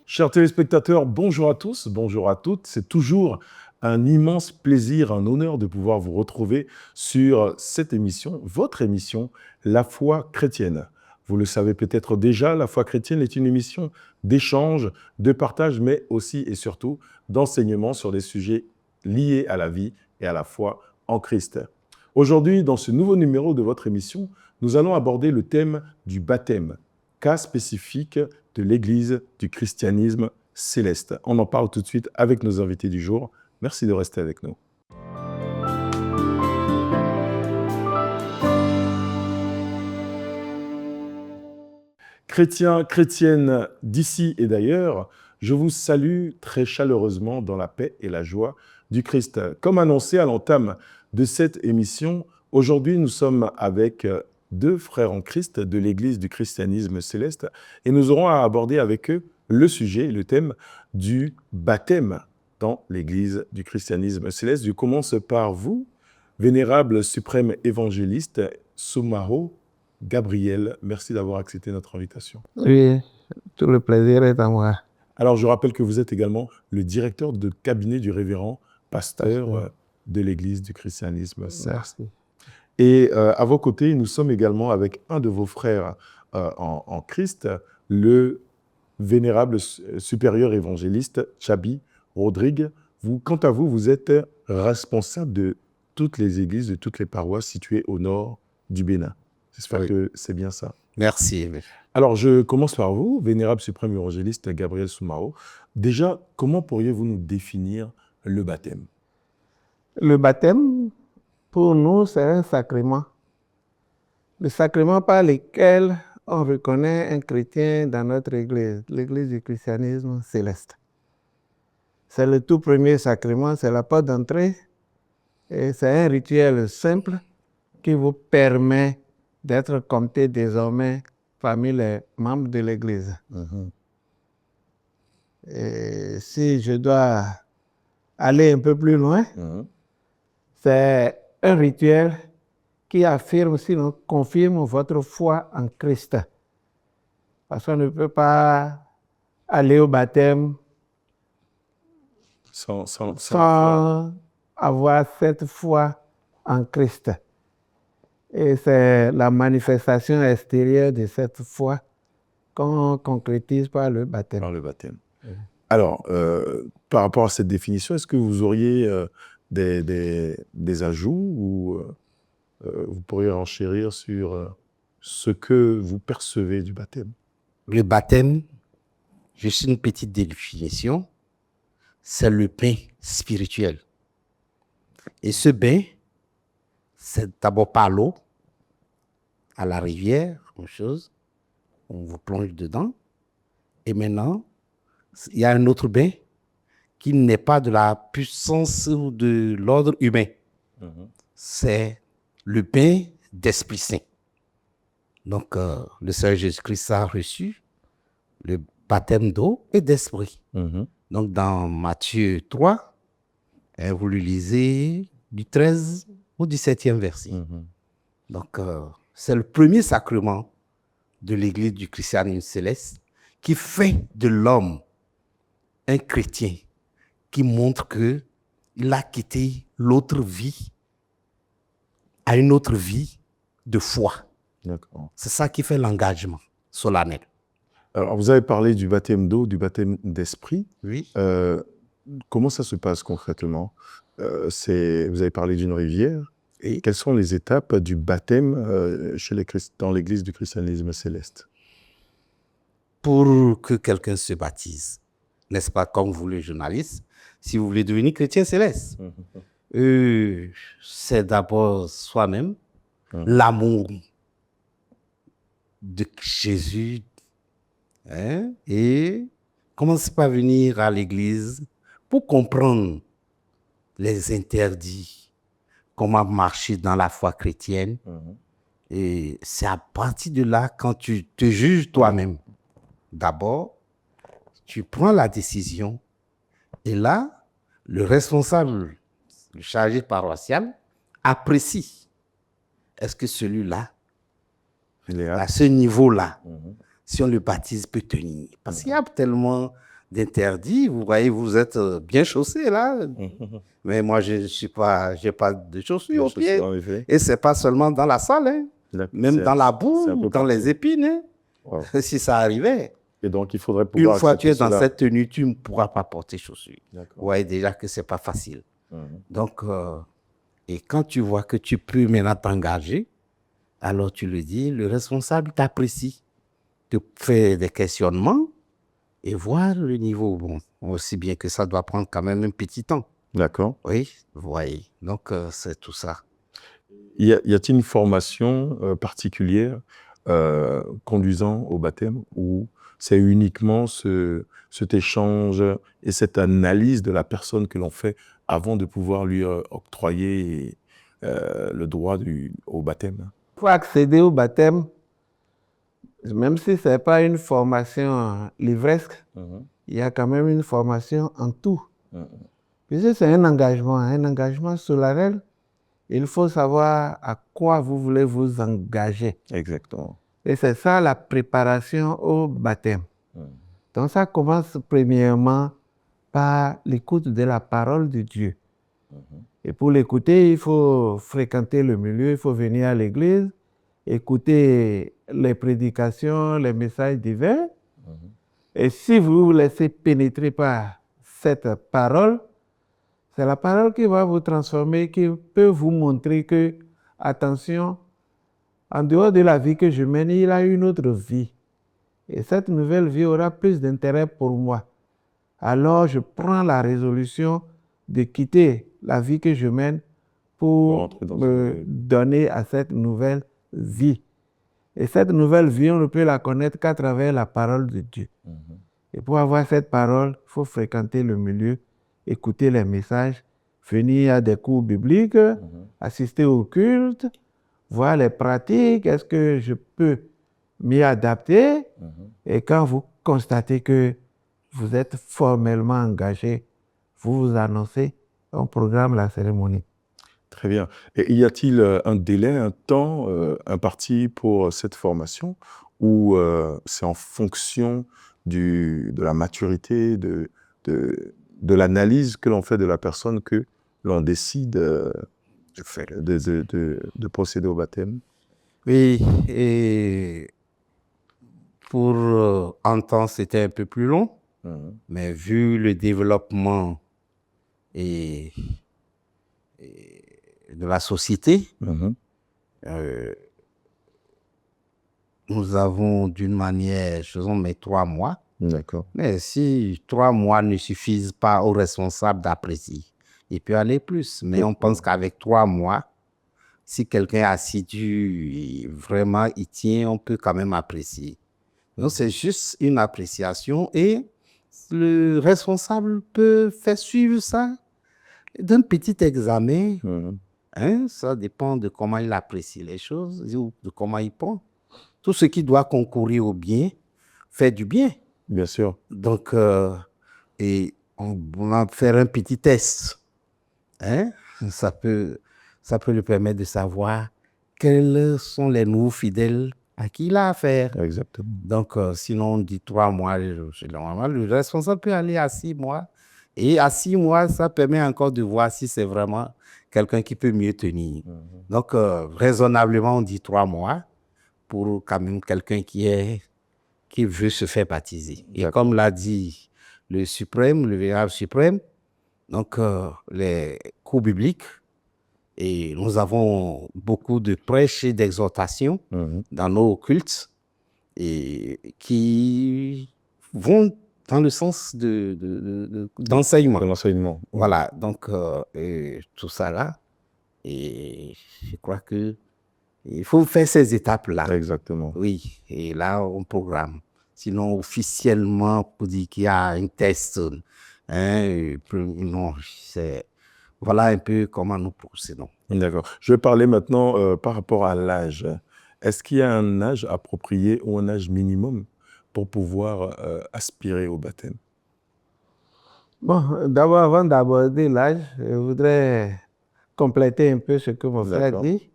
Chers téléspectateurs, bonjour à tous, bonjour à toutes. C'est toujours un immense plaisir, un honneur de pouvoir vous retrouver sur cette émission, votre émission, La foi chrétienne. Vous le savez peut-être déjà, La foi chrétienne est une émission d'échange, de partage, mais aussi et surtout d'enseignement sur des sujets liés à la vie et à la foi en Christ. Aujourd'hui, dans ce nouveau numéro de votre émission, nous allons aborder le thème du baptême, cas spécifique de l'Église du christianisme céleste. On en parle tout de suite avec nos invités du jour. Merci de rester avec nous. Chrétiens, chrétiennes d'ici et d'ailleurs, je vous salue très chaleureusement dans la paix et la joie du Christ. Comme annoncé à l'entame de cette émission, aujourd'hui nous sommes avec deux frères en Christ de l'Église du christianisme céleste et nous aurons à aborder avec eux le sujet, le thème du baptême dans l'Église du christianisme céleste. Je commence par vous, vénérable suprême évangéliste Soumaro Gabriel. Merci d'avoir accepté notre invitation. Oui, tout le plaisir est à moi. Alors, je rappelle que vous êtes également le directeur de cabinet du révérend pasteur de l'Église du christianisme céleste. Merci. Et à vos côtés, nous sommes également avec un de vos frères en Christ, le vénérable supérieur évangéliste Chabi Rodrigue. Vous, quant à vous, vous êtes responsable de toutes les églises, de toutes les paroisses situées au nord du Bénin. J'espère que c'est bien ça. Merci. Alors, je commence par vous, vénérable suprême évangéliste Gabriel Soumaro. Déjà, comment pourriez-vous nous définir le baptême? Le baptême, pour nous, c'est un sacrement. Le sacrement par lequel on reconnaît un chrétien dans notre Église, l'Église du christianisme céleste. C'est le tout premier sacrement, c'est la porte d'entrée. Et c'est un rituel simple qui vous permet d'être compté désormais parmi les membres de l'Église. Et si je dois aller un peu plus loin, c'est un rituel qui affirme, sinon confirme votre foi en Christ. Parce qu'on ne peut pas aller au baptême sans avoir cette foi en Christ. Et c'est la manifestation extérieure de cette foi qu'on concrétise par le baptême. Par le baptême. Alors, par rapport à cette définition, est-ce que vous auriez des ajouts ou vous pourriez enchérir sur ce que vous percevez du baptême? Le baptême, juste une petite définition, c'est le bain spirituel. Et ce bain, c'est d'abord par l'eau, à la rivière, une chose, on vous plonge dedans. Et maintenant, il y a un autre bain qui n'est pas de la puissance ou de l'ordre humain. C'est le bain d'Esprit Saint. Donc, le Seigneur Jésus-Christ a reçu le baptême d'eau et d'esprit. Donc, dans Matthieu 3, vous le lisez du 13 au 17e verset. Donc, c'est le premier sacrement de l'Église du christianisme céleste qui fait de l'homme un chrétien, qui montre qu'il a quitté l'autre vie à une autre vie de foi. D'accord. C'est ça qui fait l'engagement solennel. Alors, vous avez parlé du baptême d'eau, du baptême d'esprit. Oui. Comment ça se passe concrètement? Vous avez parlé d'une rivière. Et Quelles sont les étapes du baptême dans l'Église du christianisme céleste? pour que quelqu'un se baptise, n'est-ce pas, comme vous les journalistes, si vous voulez devenir chrétien céleste, c'est d'abord soi-même, l'amour de Jésus, et commencer par venir à l'église pour comprendre les interdits, comment marcher dans la foi chrétienne. Et c'est à partir de là, quand tu te juges toi-même d'abord, tu prends la décision et là, le responsable, le chargé paroissial, apprécie. Est-ce que celui-là, Il est à apte. ce niveau-là, Mhm. si on le baptise, peut tenir? Parce qu'il y a tellement d'interdits. Vous voyez, vous êtes bien chaussé là. Mhm. Mais moi, j'ai pas de chaussures aux pieds. En effet. Et c'est pas seulement dans la salle, hein. Même C'est- dans la c'est un boue, peu dans les partout. épines, hein. Wow. Si ça arrivait. Et donc, il faudrait Une pouvoir fois que tu accepter es dans cela. cette tenue, tu ne pourras pas porter chaussures. Vous D'accord. voyez déjà que c'est pas facile. Mhm. Donc, et quand tu vois que tu peux maintenant t'engager, alors tu le dis, le responsable t'apprécie, te fait des questionnements et voir le niveau. Bon, aussi bien que ça doit prendre quand même un petit temps. D'accord. Oui, vous voyez. Donc, c'est tout ça. Y a-t-il une formation particulière conduisant au baptême ou c'est uniquement cet échange et cette analyse de la personne que l'on fait avant de pouvoir lui octroyer le droit au baptême? Pour accéder au baptême, même si ce n'est pas une formation livresque, il y a quand même une formation en tout. Puisque c'est un engagement solennel. Il faut savoir à quoi vous voulez vous engager. Exactement. Et c'est ça la préparation au baptême. Donc ça commence premièrement par l'écoute de la parole de Dieu. Et pour l'écouter, il faut fréquenter le milieu, il faut venir à l'église, écouter les prédications, les messages divins. Et si vous vous laissez pénétrer par cette parole, c'est la parole qui va vous transformer, qui peut vous montrer que, attention, en dehors de la vie que je mène, il a une autre vie. Et cette nouvelle vie aura plus d'intérêt pour moi. Alors je prends la résolution de quitter la vie que je mène pour me donner à cette nouvelle vie. Et cette nouvelle vie, on ne peut la connaître qu'à travers la parole de Dieu. Et pour avoir cette parole, il faut fréquenter le milieu, écouter les messages, venir à des cours bibliques, assister au culte, voir les pratiques, est-ce que je peux m'y adapter? Et quand vous constatez que vous êtes formellement engagé, vous vous annoncez, on programme la cérémonie. Très bien. Et y a-t-il un délai, un temps imparti pour cette formation ou c'est en fonction de la maturité, de l'analyse que l'on fait de la personne que l'on décide de procéder au baptême? Oui, et pour un temps, c'était un peu plus long, mais vu le développement et de la société, nous avons d'une manière, faisons mais 3 mois. D'accord. Mais si 3 mois ne suffisent pas aux responsables d'apprécier, il peut aller plus. Mais on pense qu'avec 3 mois, si quelqu'un est assidu et vraiment il tient, on peut quand même apprécier. Donc c'est juste une appréciation et le responsable peut faire suivre ça d'un petit examen. Hein, ça dépend de comment il apprécie les choses ou de comment il prend. Tout ce qui doit concourir au bien fait du bien. Bien sûr. Donc, et on va faire un petit test. Hein? Ça peut lui permettre de savoir quels sont les nouveaux fidèles à qui il a affaire. Exactement. Donc, sinon, on dit 3 mois, normalement, le responsable peut aller à 6 mois. Et à 6 mois, ça permet encore de voir si c'est vraiment quelqu'un qui peut mieux tenir. Donc, raisonnablement, on dit 3 mois pour quand même quelqu'un qui veut se faire baptiser. Et comme l'a dit le suprême, le vénérable suprême, donc les cours bibliques, et nous avons beaucoup de prêches et d'exhortations dans nos cultes et qui vont dans le sens d'enseignement. De l'enseignement. Voilà, donc et tout ça là, et je crois que il faut faire ces étapes-là. Exactement. Oui, et là, on programme. Sinon, officiellement, pour dire qu'il y a un test, hein, non, voilà un peu comment nous procédons. D'accord. Je vais parler maintenant par rapport à l'âge. Est-ce qu'il y a un âge approprié ou un âge minimum pour pouvoir aspirer au baptême? Bon, d'abord, avant d'aborder l'âge, je voudrais compléter un peu ce que mon frère D'accord. dit.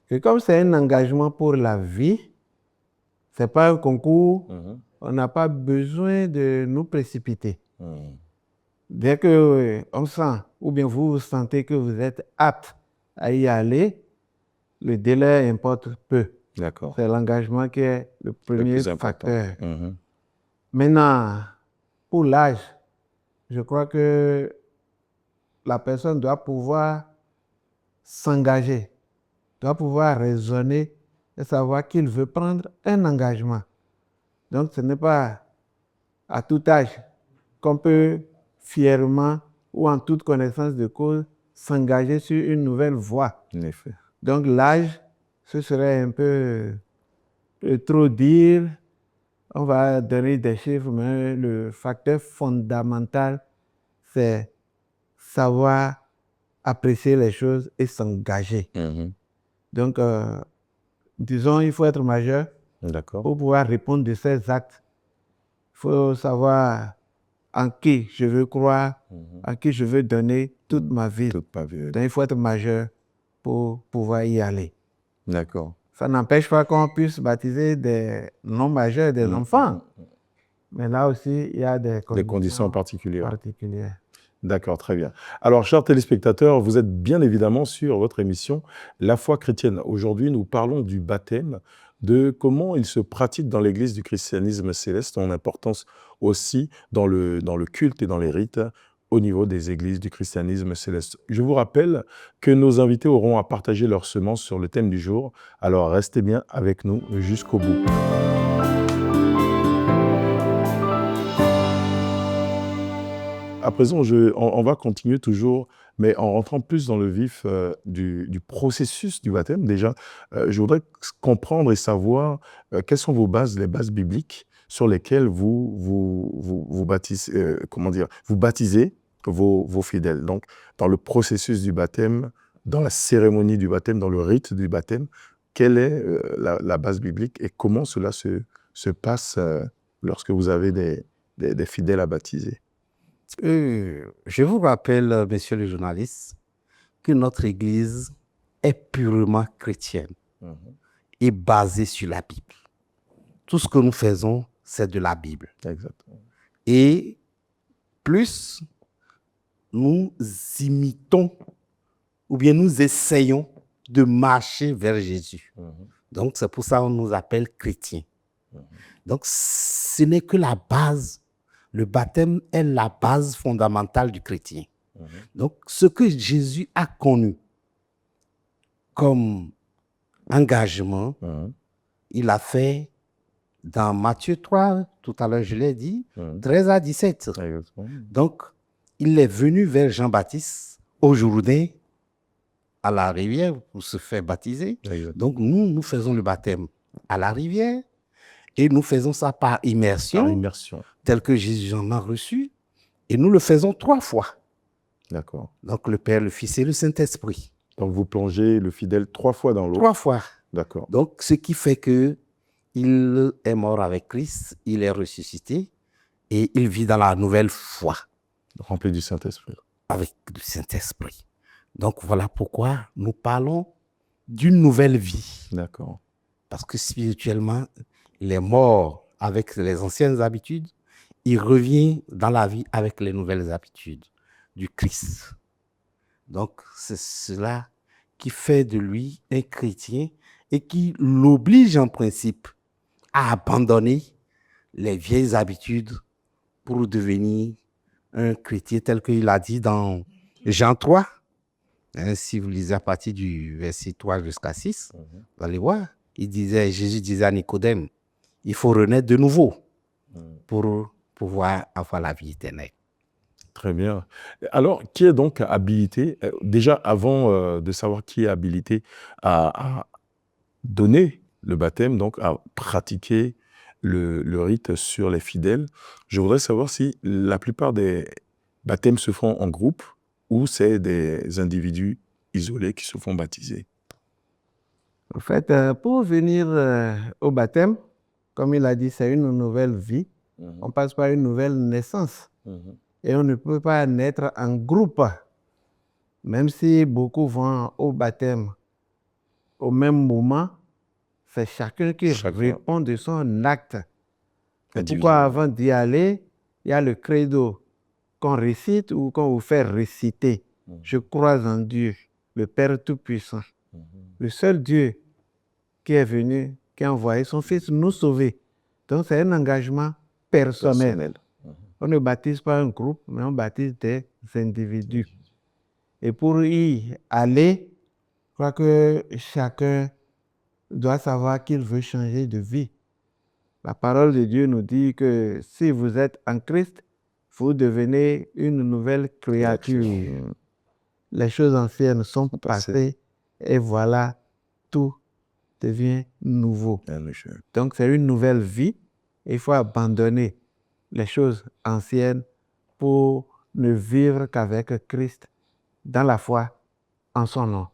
Que comme c'est un engagement pour la vie, ce n'est pas un concours, Mhm. on n'a pas besoin de nous précipiter. Mhm. Dès que on sent, ou bien vous sentez que vous êtes apte à y aller, le délai importe peu. D'accord. C'est l'engagement qui est le Le premier plus important. facteur. Mhm. Maintenant, pour l'âge, je crois que la personne doit pouvoir s'engager, doit pouvoir raisonner et savoir qu'il veut prendre un engagement. Donc, ce n'est pas à tout âge qu'on peut fièrement ou en toute connaissance de cause s'engager sur une nouvelle voie. En effet. Donc, l'âge, ce serait un peu trop dire. On va donner des chiffres, mais le facteur fondamental, c'est savoir apprécier les choses et s'engager. Mhm. Donc, disons, il faut être majeur D'accord. pour pouvoir répondre de ces actes. Il faut savoir en qui je veux croire, Mhm. en qui je veux donner toute ma vie. Toute ma vie. Donc, il faut être majeur pour pouvoir y aller. D'accord. Ça n'empêche pas qu'on puisse baptiser des non-majeurs, des enfants. Mais là aussi, il y a des Des conditions particulières. D'accord, très bien. Alors, chers téléspectateurs, vous êtes bien évidemment sur votre émission La foi chrétienne. Aujourd'hui, nous parlons du baptême, de comment il se pratique dans l'Église du christianisme céleste, son importance aussi dans le culte et dans les rites au niveau des églises du christianisme céleste. Je vous rappelle que nos invités auront à partager leurs semences sur le thème du jour. Alors, restez bien avec nous jusqu'au bout. À présent, on va continuer toujours, mais en rentrant plus dans le vif du processus du baptême. Déjà, je voudrais comprendre et savoir quelles sont vos bases, les bases bibliques sur lesquelles vous baptisez, vous baptisez vos fidèles. Donc, dans le processus du baptême, dans la cérémonie du baptême, dans le rite du baptême, quelle est la base biblique et comment cela se passe lorsque vous avez des fidèles à baptiser? Je vous rappelle, messieurs les journalistes, que notre Église est purement chrétienne et basée sur la Bible. Tout ce que nous faisons, c'est de la Bible. Exactement. Et plus nous imitons ou bien nous essayons de marcher vers Jésus. Donc, c'est pour ça qu'on nous appelle chrétiens. Donc, ce n'est que la base. Le baptême est la base fondamentale du chrétien. Donc, ce que Jésus a connu comme engagement, il a fait dans Matthieu 3, tout à l'heure je l'ai dit, 13 à 17. Donc, il est venu vers Jean-Baptiste au Jourdain, à la rivière, pour se faire baptiser. Donc, nous faisons le baptême à la rivière et nous faisons ça par immersion. Tel que Jésus en a reçu, et nous le faisons 3 fois. D'accord. Donc, le Père, le Fils et le Saint-Esprit. Donc, vous plongez le fidèle 3 fois dans l'eau. 3 fois. D'accord. Donc, ce qui fait que il est mort avec Christ, il est ressuscité, et il vit dans la nouvelle foi. Rempli du Saint-Esprit. Avec le Saint-Esprit. Donc, voilà pourquoi nous parlons d'une nouvelle vie. D'accord. Parce que spirituellement, il est mort avec les anciennes habitudes, il revient dans la vie avec les nouvelles habitudes du Christ. Donc, c'est cela qui fait de lui un chrétien et qui l'oblige en principe à abandonner les vieilles habitudes pour devenir un chrétien tel qu'il a dit dans Jean 3. Si vous lisez à partir du verset 3 jusqu'à 6, vous allez voir, Jésus disait à Nicodème, il faut renaître de nouveau pour pouvoir avoir la vie éternelle. Très bien. Alors, qui est donc habilité, déjà avant de savoir qui est habilité à donner le baptême, donc à pratiquer le rite sur les fidèles, je voudrais savoir si la plupart des baptêmes se font en groupe ou c'est des individus isolés qui se font baptiser. En fait, pour venir au baptême, comme il a dit, c'est une nouvelle vie. On passe par une nouvelle naissance. Et on ne peut pas naître en groupe. Même si beaucoup vont au baptême au même moment, c'est chacun qui répond de son acte. C'est pourquoi avant d'y aller, il y a le credo qu'on récite ou qu'on vous fait réciter. Je crois en Dieu, le Père Tout-Puissant, le seul Dieu qui est venu, qui a envoyé son Fils nous sauver. Donc c'est un engagement personnel. On ne baptise pas un groupe, mais on baptise des individus. Et pour y aller, je crois que chacun doit savoir qu'il veut changer de vie. La parole de Dieu nous dit que si vous êtes en Christ, vous devenez une nouvelle créature. Les choses anciennes sont passées et voilà, tout devient nouveau. Donc c'est une nouvelle vie. Il faut abandonner les choses anciennes pour ne vivre qu'avec Christ dans la foi en son nom.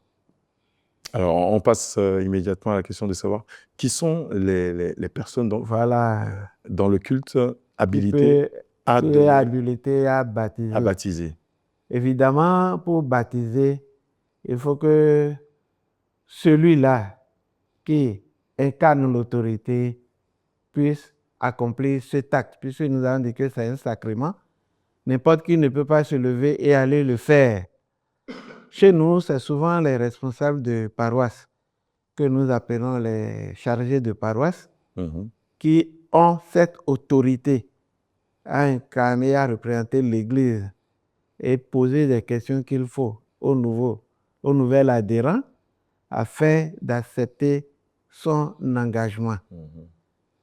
Alors, on passe immédiatement à la question de savoir qui sont les personnes dans le culte habilitées à baptiser. Évidemment, pour baptiser, il faut que celui-là qui incarne l'autorité puisse accomplir cet acte, puisque nous avons dit que c'est un sacrement. N'importe qui ne peut pas se lever et aller le faire. Chez nous, c'est souvent les responsables de paroisse, que nous appelons les chargés de paroisse, qui ont cette autorité à incarner, à représenter l'Église et poser des questions qu'il faut au nouvel adhérent afin d'accepter son engagement.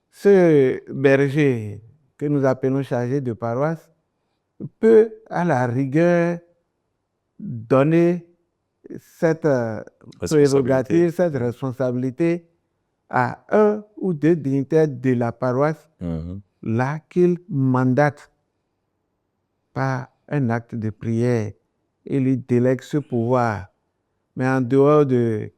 Ce berger que nous appelons chargé de paroisse peut, à la rigueur, donner cette prérogative, cette responsabilité à un ou deux dignitaires de la paroisse, là qu'il mandate par un acte de prière et lui délègue ce pouvoir. Mais en dehors de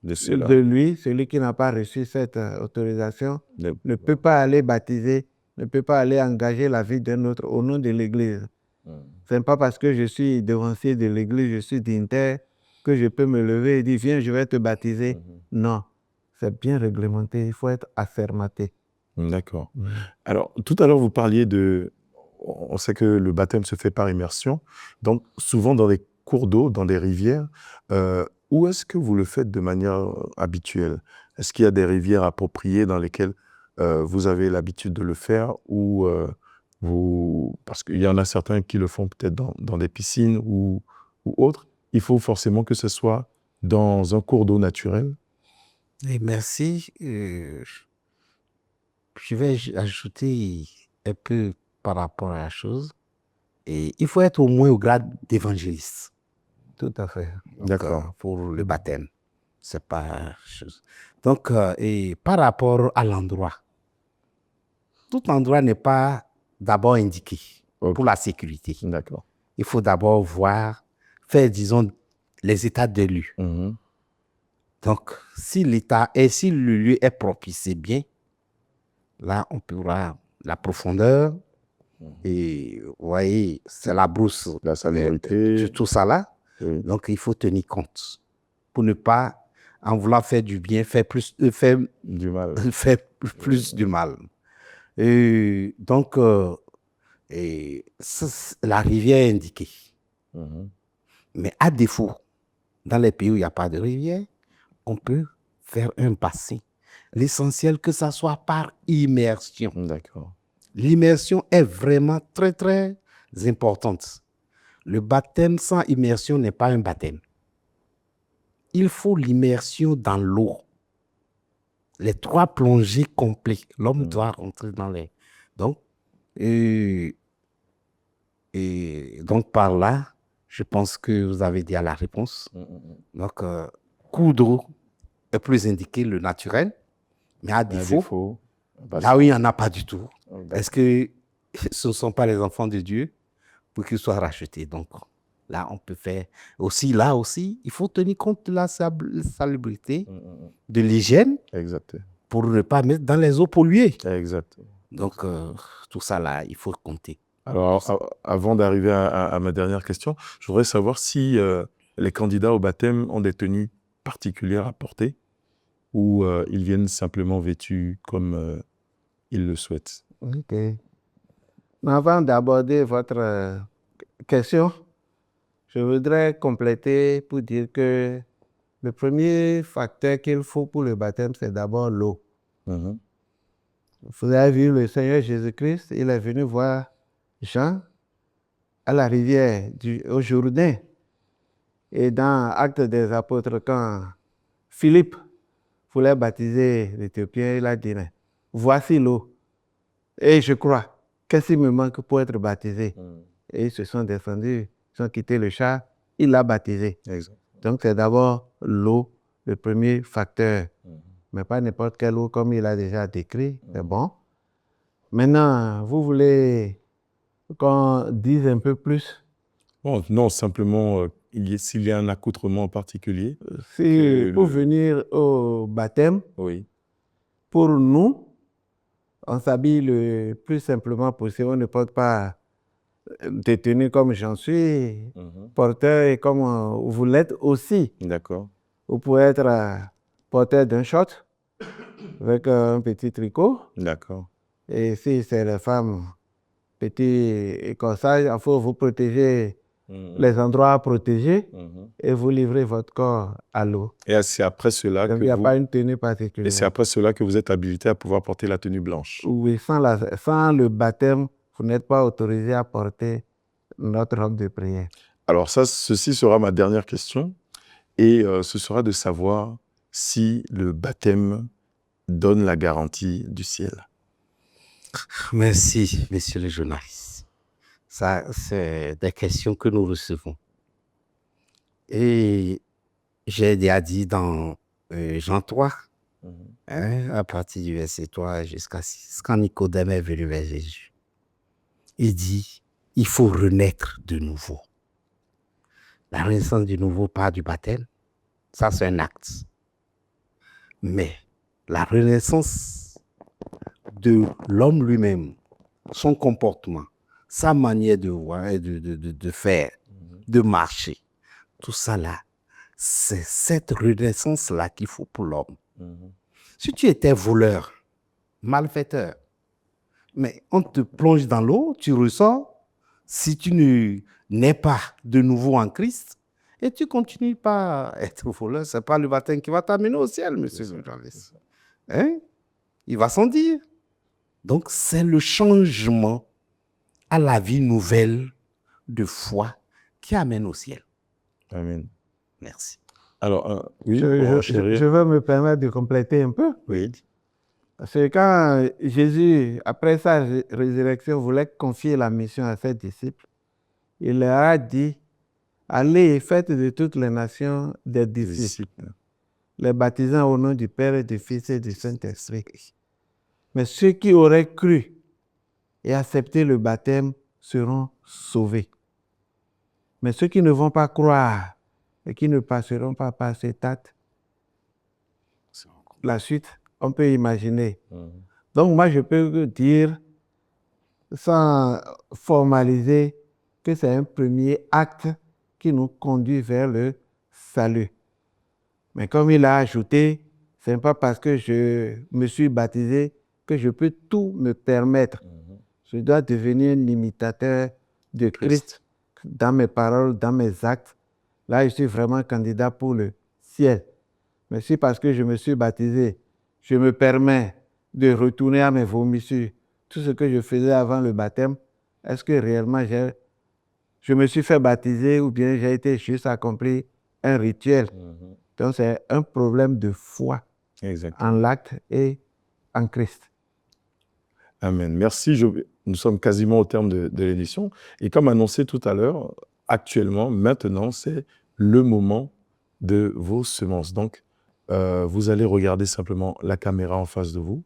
lui, celui qui n'a pas reçu cette autorisation ne peut pas aller baptiser, ne peut pas aller engager la vie d'un autre au nom de l'Église. Ce n'est pas parce que je suis devancier de l'Église, je suis dignitaire, que je peux me lever et dire « Viens, je vais te baptiser ». Non, c'est bien réglementé, il faut être assermenté. D'accord. Alors, tout à l'heure, vous parliez de... On sait que le baptême se fait par immersion, donc souvent dans des cours d'eau, dans des rivières. Où est-ce que vous le faites de manière habituelle? Est-ce qu'il y a des rivières appropriées dans lesquelles vous avez l'habitude de le faire ou parce qu'il y en a certains qui le font peut-être dans des piscines ou autres. Il faut forcément que ce soit dans un cours d'eau naturel. Et merci. Je vais ajouter un peu par rapport à la chose. Et il faut être au moins au grade d'évangéliste. Tout à fait. D'accord. Pour le baptême. C'est pas chose. Donc, et par rapport à l'endroit, tout endroit n'est pas d'abord indiqué pour la sécurité. D'accord. Il faut d'abord faire, disons, les états de lieu. Donc, si le lieu est propice, c'est bien. Là, on pourra la profondeur. Et vous voyez, c'est la brousse. La salubrité. Tout ça là. Oui. Donc, il faut tenir compte pour ne pas, en voulant faire du bien, faire du mal. Faire plus du mal. Et donc, la rivière est indiquée. Mais à défaut, dans les pays où il n'y a pas de rivière, on peut faire un bassin. L'essentiel, que ça soit par immersion. D'accord. L'immersion est vraiment très, très importante. Le baptême sans immersion n'est pas un baptême. Il faut l'immersion dans l'eau. Les 3 plongées complets. L'homme doit rentrer dans les... Donc, donc par là, je pense que vous avez dit à la réponse. Donc, coup d'eau est plus indiqué, le naturel. Mais à défaut, là où il n'y en a pas du tout. Est-ce que ce ne sont pas les enfants de Dieu pour qu'ils soient rachetés? Donc, là, on peut faire aussi, il faut tenir compte de la salubrité, de l'hygiène. Exact. pour ne pas mettre dans les eaux polluées. Exact. Donc, tout ça là, il faut compter. Alors, avant d'arriver à ma dernière question, je voudrais savoir si les candidats au baptême ont des tenues particulières à porter ou ils viennent simplement vêtus comme ils le souhaitent. Ok. Mais avant d'aborder votre question, je voudrais compléter pour dire que le premier facteur qu'il faut pour le baptême, c'est d'abord l'eau. Mhm. Vous avez vu le Seigneur Jésus-Christ, il est venu voir Jean à la rivière au Jourdain. Et dans Actes des Apôtres, quand Philippe voulait baptiser l'Éthiopien, il a dit, voici l'eau. Et je crois, qu'est-ce qui me manque pour être baptisé? Et ils se sont descendus, ils ont quitté le char, il l'a baptisé. Exact. Donc c'est d'abord l'eau, le premier facteur. Mais pas n'importe quelle eau, comme il a déjà décrit, c'est bon. Maintenant, vous voulez qu'on dise un peu plus? Bon, non, simplement, s'il y a un accoutrement particulier. Si pour venir au baptême, Oui. pour nous, on s'habille le plus simplement possible. On ne porte pas des tenues comme j'en suis, porteur et comme vous l'êtes aussi. D'accord. Vous pouvez être porteur d'un short avec un petit tricot. D'accord. Et si c'est les femmes, petit corsage, il faut vous protéger les endroits à protéger et vous livrez votre corps à l'eau. Et c'est après cela Donc que il n'y a vous... pas une tenue Et particulière. c'est après cela que vous êtes habilité à pouvoir porter la tenue blanche. Oui, sans le baptême, vous n'êtes pas autorisé à porter notre robe de prière. Alors ça, ceci sera ma dernière question. Et ce sera de savoir si le baptême donne la garantie du ciel. Merci, messieurs les journalistes. Ça, c'est des questions que nous recevons. Et j'ai déjà dit dans Jean 3, à partir du verset 3 jusqu'à 6, quand Nicodème est venu vers Jésus, il dit, il faut renaître de nouveau. La renaissance du nouveau part du baptême, ça c'est un acte. Mais la renaissance de l'homme lui-même, son comportement, sa manière de voir et de faire, de marcher, tout ça là, c'est cette renaissance-là qu'il faut pour l'homme. Si tu étais voleur, malfaiteur, mais on te plonge dans l'eau, tu ressors, si tu ne n'es pas de nouveau en Christ, et tu continues pas à être voleur, ce n'est pas le baptême qui va t'amener au ciel, monsieur le journaliste. Hein? Il va s'en dire. Donc, c'est le changement à la vie nouvelle de foi qui amène au ciel. Amen. Merci. Alors, oui, je veux me permettre de compléter un peu. Oui. Parce que quand Jésus, après sa résurrection, voulait confier la mission à ses disciples, il leur a dit, allez et faites de toutes les nations des disciples, les baptisant au nom du Père et du Fils et du Saint-Esprit. Mais ceux qui auraient cru et accepté le baptême seront sauvés. Mais ceux qui ne vont pas croire et qui ne passeront pas par cet acte, la suite, on peut imaginer. Donc moi, je peux dire, sans formaliser, que c'est un premier acte qui nous conduit vers le salut. Mais comme il a ajouté, ce n'est pas parce que je me suis baptisé que je peux tout me permettre. Je dois devenir un imitateur de Christ dans mes paroles, dans mes actes. Là, je suis vraiment candidat pour le ciel. Mais si parce que je me suis baptisé, je me permets de retourner à mes vomissures, tout ce que je faisais avant le baptême, est-ce que réellement je me suis fait baptiser ou bien j'ai été juste accompli un rituel? Donc c'est un problème de foi en l'acte et en Christ. Amen. Merci. Nous sommes quasiment au terme de l'émission. Et comme annoncé tout à l'heure, actuellement, maintenant, c'est le moment de vos semences. Donc, vous allez regarder simplement la caméra en face de vous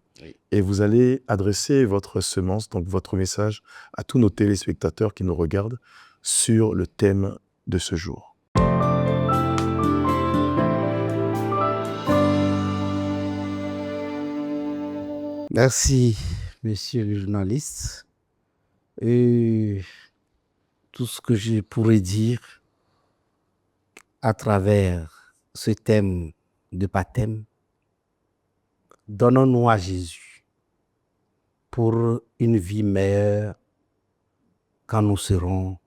et vous allez adresser votre semence, donc votre message, à tous nos téléspectateurs qui nous regardent sur le thème de ce jour. Merci, monsieur le journaliste. Et tout ce que je pourrais dire à travers ce thème de baptême, donnons-nous à Jésus pour une vie meilleure quand nous serons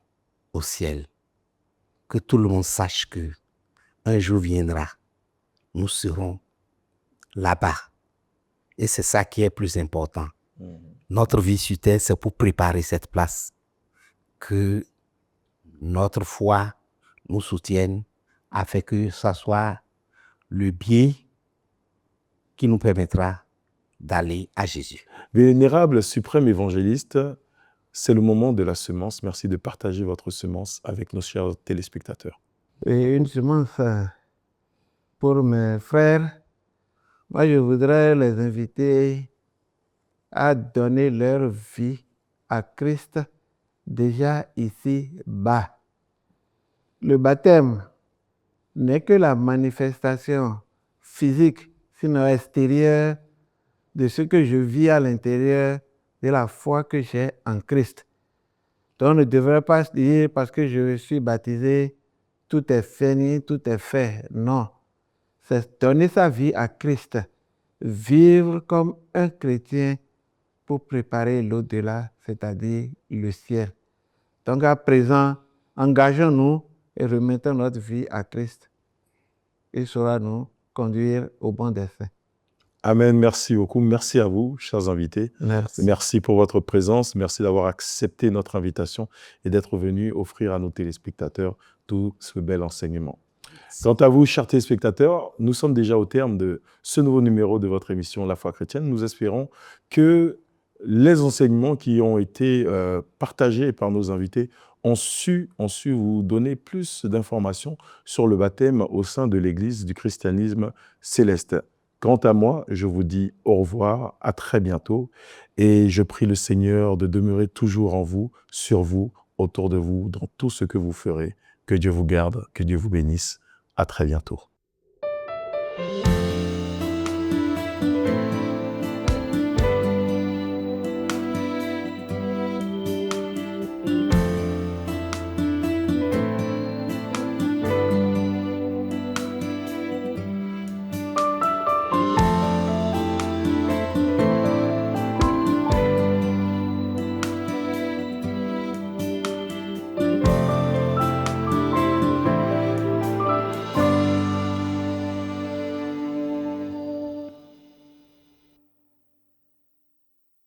au ciel. Que tout le monde sache que un jour viendra, nous serons là-bas. Et c'est ça qui est plus important. Notre vie sur terre, c'est pour préparer cette place. Que notre foi nous soutienne afin que ça soit le bien qui nous permettra d'aller à Jésus. Vénérable suprême évangéliste, c'est le moment de la semence. Merci de partager votre semence avec nos chers téléspectateurs. Et une semence pour mes frères. Moi, je voudrais les inviter à donner leur vie à Christ déjà ici-bas. Le baptême n'est que la manifestation physique, sinon extérieure, de ce que je vis à l'intérieur de la foi que j'ai en Christ. Donc, on ne devrait pas se dire parce que je suis baptisé, tout est fini, tout est fait. Non. C'est donner sa vie à Christ, vivre comme un chrétien pour préparer l'au-delà, c'est-à-dire le ciel. Donc à présent, engageons-nous et remettons notre vie à Christ. Il saura nous conduire au bon dessein. Amen, merci beaucoup. Merci à vous, chers invités. Merci. Merci pour votre présence. Merci d'avoir accepté notre invitation et d'être venu offrir à nos téléspectateurs tout ce bel enseignement. Quant à vous, chers téléspectateurs, nous sommes déjà au terme de ce nouveau numéro de votre émission La foi chrétienne. Nous espérons que les enseignements qui ont été partagés par nos invités ont su vous donner plus d'informations sur le baptême au sein de l'Église du christianisme céleste. Quant à moi, je vous dis au revoir, à très bientôt, et je prie le Seigneur de demeurer toujours en vous, sur vous, autour de vous, dans tout ce que vous ferez. Que Dieu vous garde, que Dieu vous bénisse. À très bientôt.